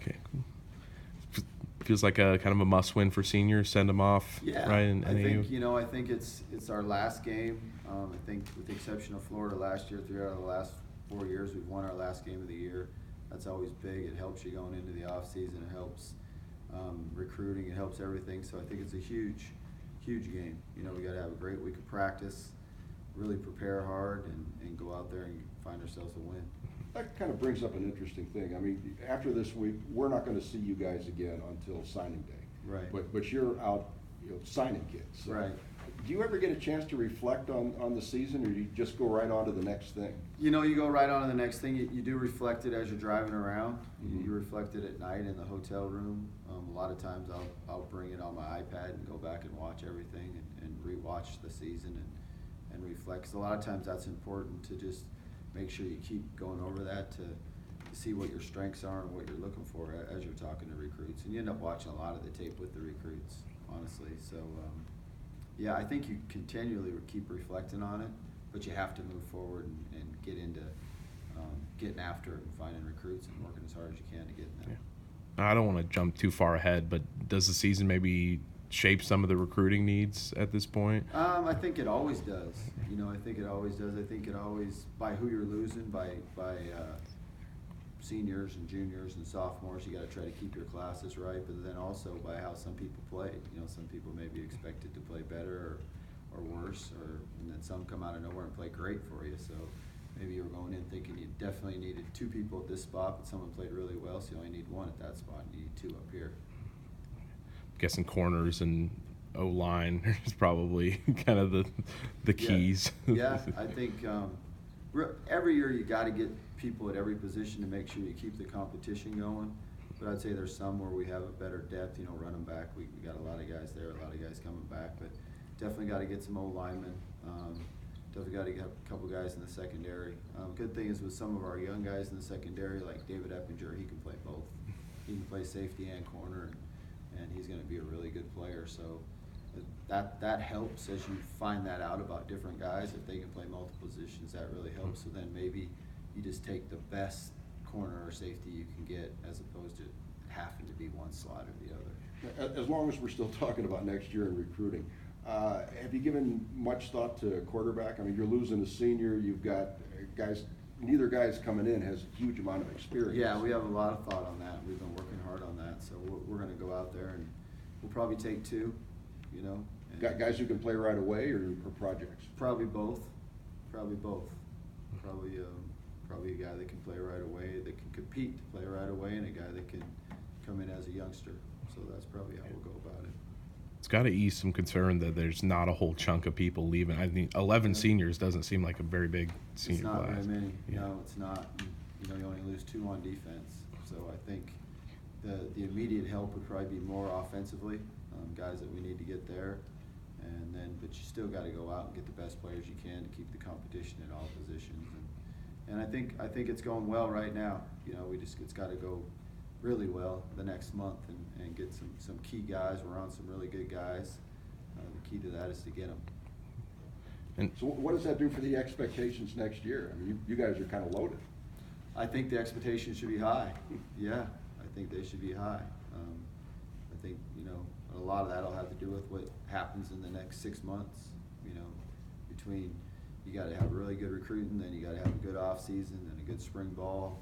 Okay. Feels like a kind of a must-win for seniors. Send them off, Yeah, right? I think it's our last game. I think with the exception of Florida last year, 3 out of the last 4 years, we've won our last game of the year. That's always big. It helps you going into the off season. It helps recruiting. It helps everything. So I think it's a huge game. We got to have a great week of practice, really prepare hard, and go out there and find ourselves a win. That kind of brings up an interesting thing. I mean, after this week, we're not going to see you guys again until signing day. Right. But you're out, signing kids. So right. Do you ever get a chance to reflect on the season, or do you just go right on to the next thing? You go right on to the next thing. You do reflect it as you're driving around. Mm-hmm. You reflect it at night in the hotel room. A lot of times I'll bring it on my iPad and go back and watch everything and rewatch the season and reflect. 'Cause a lot of times that's important to just make sure you keep going over that to see what your strengths are and what you're looking for as you're talking to recruits. And you end up watching a lot of the tape with the recruits, honestly. So, yeah, I think you continually keep reflecting on it, but you have to move forward and get into getting after it and finding recruits and working as hard as you can to get them. Yeah. I don't want to jump too far ahead, but does the season maybe shape some of the recruiting needs at this point? I think it always does. I think it always does. I think it always, by who you're losing, by seniors and juniors and sophomores, you got to try to keep your classes right, but then also by how some people play. Some people may be expected to play better or worse, and then some come out of nowhere and play great for you. So maybe you were going in thinking you definitely needed 2 people at this spot, but someone played really well, so you only need 1 at that spot, and you need 2 up here. I'm guessing corners and O-line is probably kind of the keys. Yeah, I think every year you got to get people at every position to make sure you keep the competition going. But I'd say there's some where we have a better depth. Running back, we got a lot of guys there, a lot of guys coming back. But definitely got to get some old linemen. Definitely got to get a couple guys in the secondary. Good thing is with some of our young guys in the secondary, like David Eppinger, he can play both. He can play safety and corner, and he's going to be a really good player. So that helps as you find that out about different guys. If they can play multiple positions, that really helps. So then maybe you just take the best corner or safety you can get as opposed to having to be one slot or the other. As long as we're still talking about next year in recruiting, have you given much thought to quarterback? I mean, you're losing a senior. You've got guys. Neither guy's coming in has a huge amount of experience. Yeah, we have a lot of thought on that. We've been working hard on that. So we're going to go out there and we'll probably take 2, Got guys who can play right away or projects? Probably both. Probably a guy that can play right away, that can compete to play right away, and a guy that can come in as a youngster. So that's probably how we'll go about it. It's got to ease some concern that there's not a whole chunk of people leaving. I mean, 11 seniors doesn't seem like a very big senior class. It's not very many. Yeah. No, it's not. You only lose 2 on defense. So I think the immediate help would probably be more offensively, guys that we need to get there. But you still got to go out and get the best players you can to keep the competition at all positions. And I think it's going well right now. It's got to go really well the next month and get some key guys. We're on some really good guys. The key to that is to get them. And so what does that do for the expectations next year? I mean, you guys are kind of loaded. I think the expectations should be high. Yeah, I think they should be high. I think, a lot of that will have to do with what happens in the next 6 months. Between you got to have really good recruiting, then you got to have a good off season, and a good spring ball,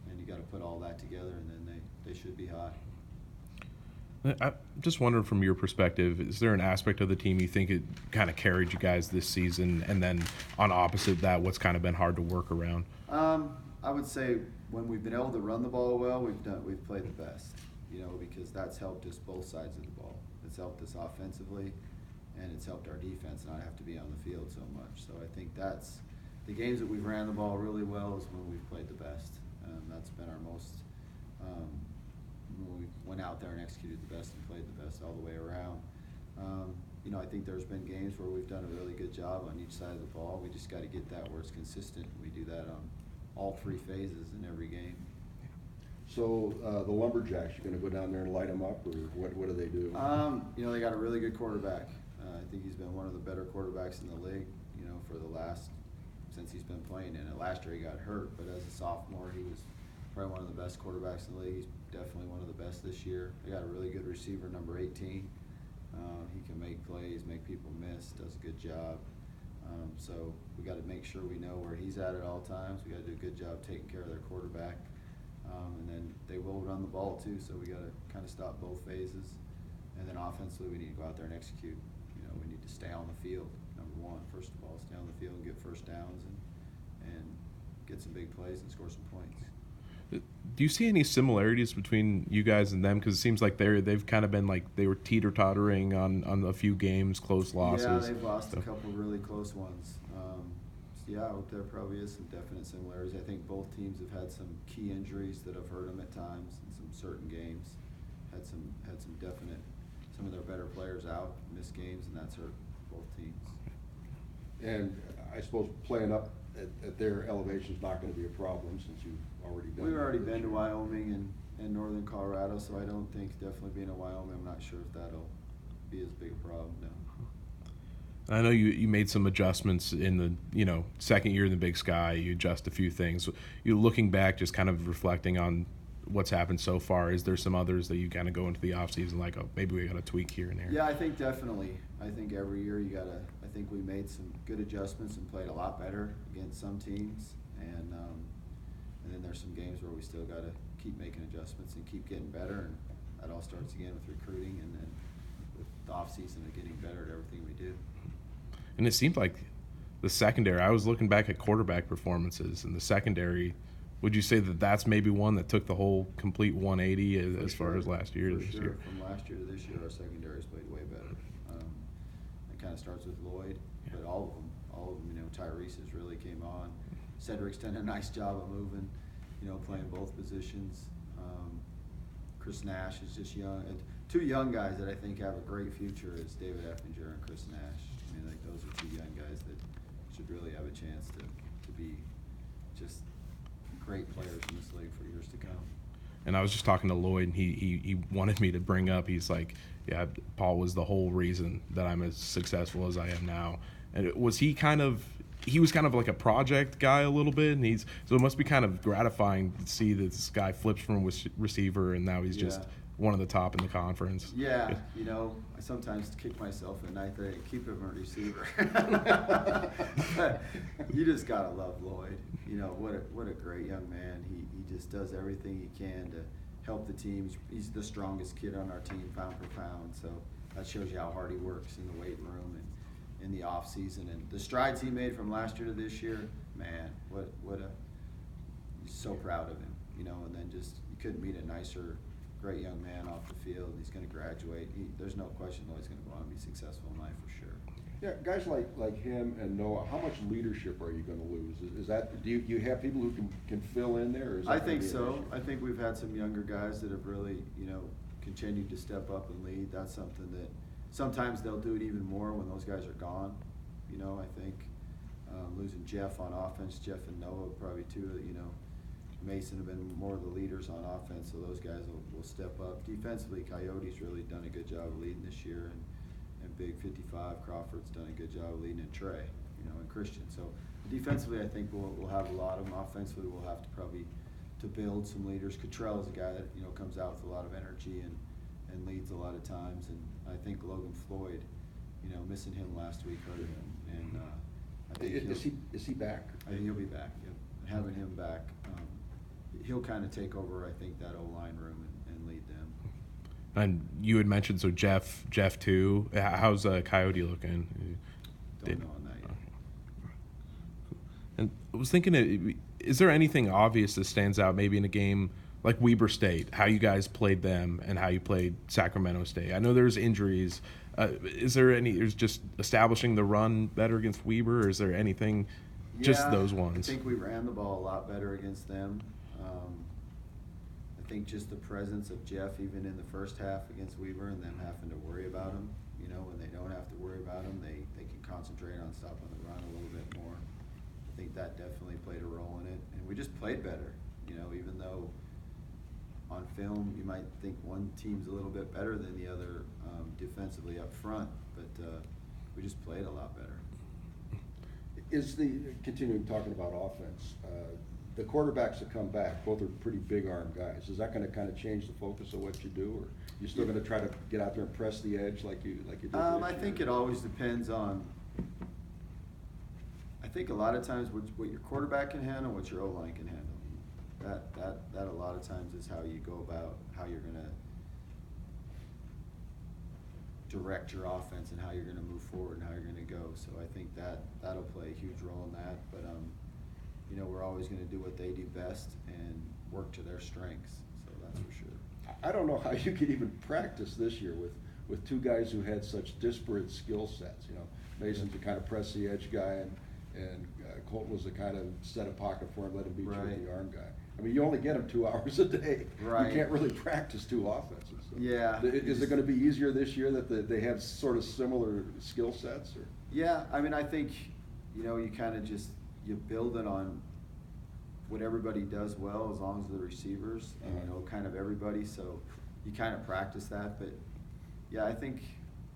and you got to put all that together, and then they should be high. I just wondered from your perspective, is there an aspect of the team you think it kind of carried you guys this season, and then on opposite that, what's kind of been hard to work around? I would say when we've been able to run the ball well, we've played the best, because that's helped us both sides of the ball. It's helped us offensively, and it's helped our defense not have to be on the field so much. So I think that's the games that we've ran the ball really well is when we've played the best. That's been our most when we went out there and executed the best and played the best all the way around. I think there's been games where we've done a really good job on each side of the ball. We just got to get that where it's consistent. We do that on all 3 phases in every game. So the Lumberjacks, you're going to go down there and light them up, or what do they do? They got a really good quarterback. I think he's been one of the better quarterbacks in the league, since he's been playing in it. Last year he got hurt, but as a sophomore he probably one of the best quarterbacks in the league. He's definitely one of the best this year. They got a really good receiver, number 18. He can make plays, make people miss, does a good job. So we got to make sure we know where he's at all times. We got to do a good job taking care of their quarterback. And then they will run the ball too, so we got to kind of stop both phases. And then offensively, we need to go out there and execute. You know, we need to stay on the field, number one. First of all, stay on the field and get first downs and get some big plays and score some points. Do you see any similarities between you guys and them? Because it seems like they've kind of been like they were teeter-tottering on a few games, close losses. Yeah, they've lost a couple really close ones. Yeah, there probably is some definite similarities. I think both teams have had some key injuries that have hurt them at times in some certain games. Had some definite, some of their better players out, missed games, and that's hurt both teams. And I suppose playing up at their elevation is not going to be a problem since you've already done. We've already been to Wyoming and northern Colorado, so I don't think definitely being in Wyoming, I'm not sure if that'll be as big a problem. No. I know you made some adjustments in the second year in the Big Sky. You adjust a few things. You looking back, just kind of reflecting on what's happened so far. Is there some others that you kind of go into the offseason like, oh, maybe we got to tweak here and there? Yeah, I think definitely. I think every year you gotta. I think we made some good adjustments and played a lot better against some teams, and then there's some games where we still gotta keep making adjustments and keep getting better. And that all starts again with recruiting, and then with the off season of getting better at everything we do. And it seemed like the secondary, I was looking back at quarterback performances, and the secondary, would you say that that's maybe one that took the whole complete 180 as far as last year? For sure. From last year to this year, our secondary's played way better. It kind of starts with Lloyd, but all of them, Tyrese has really came on. Cedric's done a nice job of moving, playing both positions. Chris Nash is just young. And two young guys that I think have a great future is David Effinger and Chris Nash. I mean, like those are two young guys that should really have a chance to be just great players in this league for years to come. And I was just talking to Lloyd, and he wanted me to bring up, he's like, yeah, Paul was the whole reason that I'm as successful as I am now. And he was kind of like a project guy a little bit, and so it must be kind of gratifying to see that this guy flips from receiver, and now he's just one of the top in the conference. Yeah, I sometimes kick myself at night that I keep him a receiver. You just gotta love Lloyd. What a great young man. He just does everything he can to help the team. He's the strongest kid on our team, pound for pound. So that shows you how hard he works in the weight room and in the off season, and the strides he made from last year to this year. Man, he's so proud of him. And then just you couldn't meet a nicer, great young man off the field. He's going to graduate. There's no question Lloyd's going to go on and be successful in life for sure. Yeah, guys like him and Noah, how much leadership are you going to lose? Is that do you have people who can fill in there? Or is that I think so. I think we've had some younger guys that have really continued to step up and lead. That's something that sometimes they'll do it even more when those guys are gone. I think losing Jeff on offense, Jeff and Noah probably two. Mason have been more of the leaders on offense, so those guys will step up. Defensively, Coyote's really done a good job of leading this year, and Big 55, Crawford's done a good job of leading, and Trey, and Christian. So defensively, I think we'll have a lot of them. Offensively, we'll have to probably to build some leaders. Cottrell is a guy that comes out with a lot of energy and leads a lot of times, and I think Logan Floyd, missing him last week hurt him, and I think is he back? I think he'll be back. Yep. And having him back, he'll kind of take over, I think, that O-line room and lead them. And you had mentioned Jeff too. How's Coyote looking? Don't know on that yet. And I was thinking, is there anything obvious that stands out maybe in a game like Weber State, how you guys played them and how you played Sacramento State? I know there's injuries. Is there just establishing the run better against Weber, or is there anything, just those ones? I think we ran the ball a lot better against them. I think just the presence of Jeff, even in the first half against Weber, and them having to worry about him, when they don't have to worry about him, they can concentrate on stopping the run a little bit more. I think that definitely played a role in it. And we just played better, even though on film you might think one team's a little bit better than the other defensively up front, but we just played a lot better. Continuing talking about offense, the quarterbacks that come back, both are pretty big arm guys. Is that gonna kind of change the focus of what you do, or you still gonna try to get out there and press the edge like you did this I year? think it always depends on, I think a lot of times what your quarterback can handle, what your O-line can handle. That a lot of times is how you go about how you're gonna direct your offense and how you're gonna move forward and how you're gonna go. So I think that'll play a huge role in that. But you know, we're always gonna do what they do best and work to their strengths. So that's for sure. I don't know how you could even practice this year with two guys who had such disparate skill sets. You know, Mason's the kind of press the edge guy, and Colton was the kind of set a pocket for him, let him beat you with the arm guy. I mean, you only get them 2 hours a day. Right. You can't really practice two offenses. So Yeah. Is it going to be easier this year that they have sort of similar skill sets? Or? Yeah, I mean, I think, you know, you kind of just, you build it on what everybody does well, as long as the receivers and, you know, kind of everybody. So you kind of practice that. But yeah, I think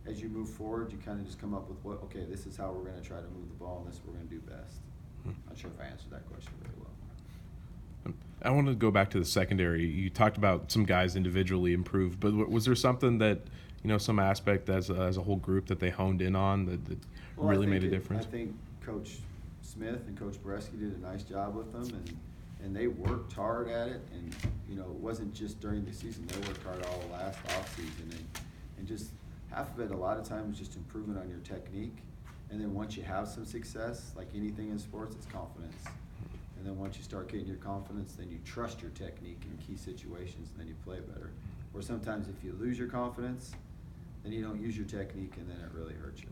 as you move forward, you kind of just come up with okay, this is how we're going to try to move the ball, and this is what we're going to do best. Not sure if I answered that question very well. I want to go back to the secondary. You talked about some guys individually improved, but was there something that, you know, some aspect as a whole group that they honed in on that really made a difference? I think Coach Smith and Coach Bresky did a nice job with them, and they worked hard at it. And, you know, it wasn't just during the season. They worked hard all the last offseason. And just half of it, a lot of times, is just improvement on your technique. And then once you have some success, like anything in sports, it's confidence. And then once you start getting your confidence, then you trust your technique in key situations, and then you play better. Or sometimes if you lose your confidence, then you don't use your technique, and then it really hurts you.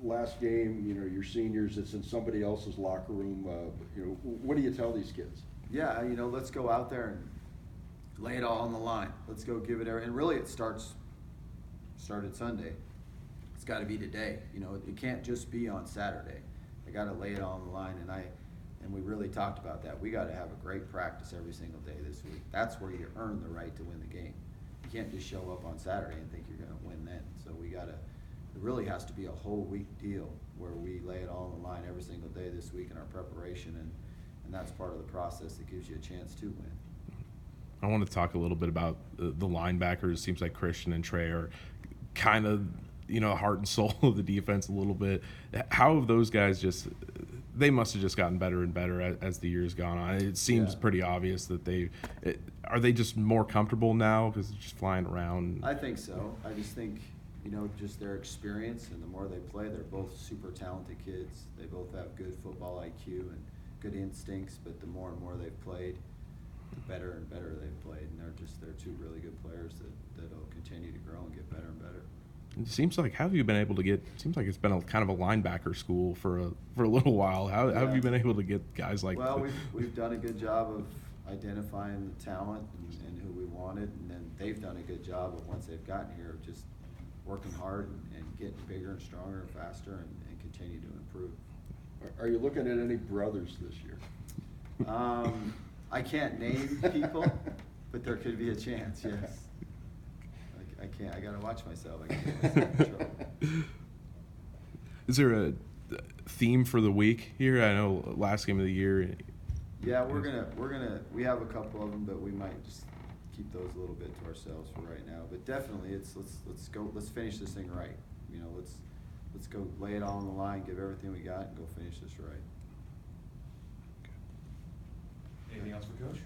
Last game, you know, your seniors, it's in somebody else's locker room. You know, what do you tell these kids? Yeah, you know, let's go out there and lay it all on the line. Let's go give it everything. And really, it started Sunday. It's got to be today. You know, it can't just be on Saturday. I got to lay it all on the line, and we really talked about that. We got to have a great practice every single day this week. That's where you earn the right to win the game. You can't just show up on Saturday and think you're going to win then. So it really has to be a whole week deal where we lay it all on the line every single day this week in our preparation, and that's part of the process that gives you a chance to win. I want to talk a little bit about the linebackers. It seems like Christian and Trey are kind of, you know, heart and soul of the defense a little bit. How have those guys they must have just gotten better and better as the years gone on. It seems pretty obvious that are they just more comfortable now because they're just flying around? I think so. I just think, you know, just their experience, and the more they play, they're both super talented kids. They both have good football IQ and good instincts, but the more and more they've played, the better and better they've played. And they're two really good players that'll continue to grow and get better and better. It seems like, how have you been able to get? Seems like it's been a kind of a linebacker school for a little while. How have you been able to get guys like? Well, we've done a good job of identifying the talent and who we wanted, and then they've done a good job of, once they've gotten here, of just working hard and getting bigger and stronger and faster and continue to improve. Are you looking at any brothers this year? I can't name people, but there could be a chance. Yes. I can't. I gotta watch myself. I can't get myself in trouble. Is there a theme for the week here? I know last game of the year. Yeah, we have a couple of them, but we might just keep those a little bit to ourselves for right now. But definitely, let's finish this thing right. You know, let's go lay it all on the line, give everything we got, and go finish this right. Anything else for Coach?